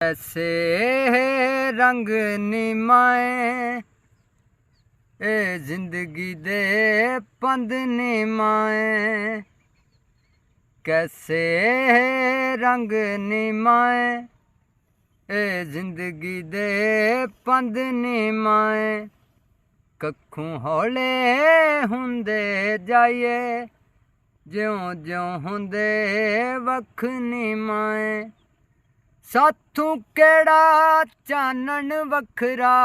ऐसे रंग निमाए ए जिंदगी दे पंद निमाए, कैसे रंग निमाए ए जिंदगी दे पंद निमाए। कखों हौले हुंदे जाइए ज्यों ज्यों हुंदे वख निमाए। साथों केड़ा चानन वखरा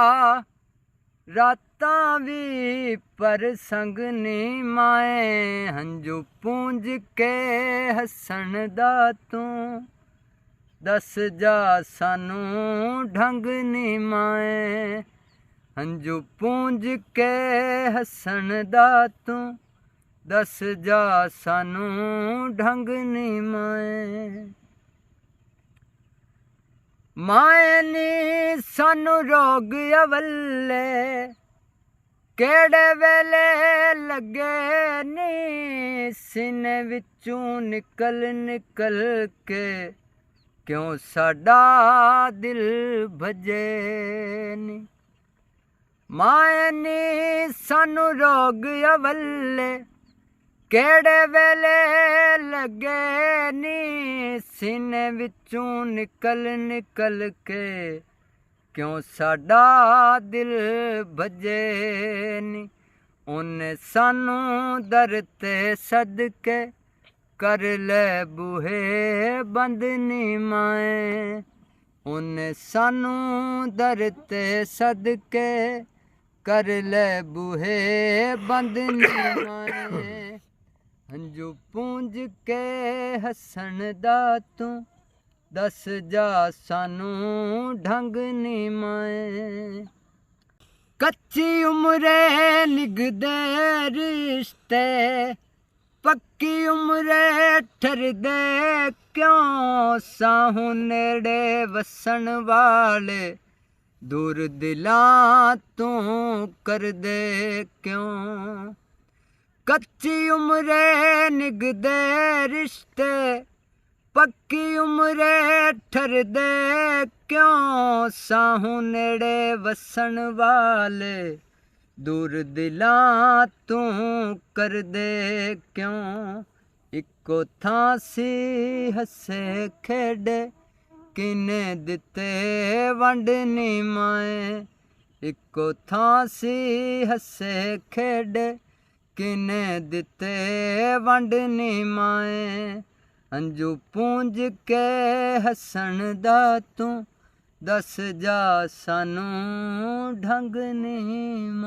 रातां भी पर संग निमाए। हंजू पूंज के हसन दा तू दस जा सानू ढंग निमाए। हंजू पूंज के हसन दा तू दस जा सानू ढंग निमाए। माए नी सानू रोग अवले केड़े वेले लगे नी, सीने विचों निकल निकल के क्यों साडा दिल भजे नी। माए नी सानू रोग अवले केड़े वेले लगे नी, सीने विचों निकल निकल के क्यों साडा दिल भजे नी। उन्ने सानू दर ते सदके कर ले बूहे बंद निमाए। उन्ने सानू दर ते सदके कर ले बूहे बंद निमाए। हंजू पूंज के हसन दा तू दस जा सानू ढंग निमाए। कच्ची उम्रे निगदे रिश्ते पक्की उम्रे ठरदे क्यों, साहू नेड़े वसन वाले दूर दिलां तू कर दे क्यों। कच्ची उम्रे निगदे रिश्ते पक्की उम्रे ठरदे क्यों, साहू नेड़े वसन वाले दूर दिलां तू कर दे क्यों। इको थां सी हसे खेडे किने दिते वंड निमाए। इको थां सी हसे खेडे किने दिते वंड निमाए। हंजू पूंज के हसन दा तू दस जा सानू ढंग निमाए।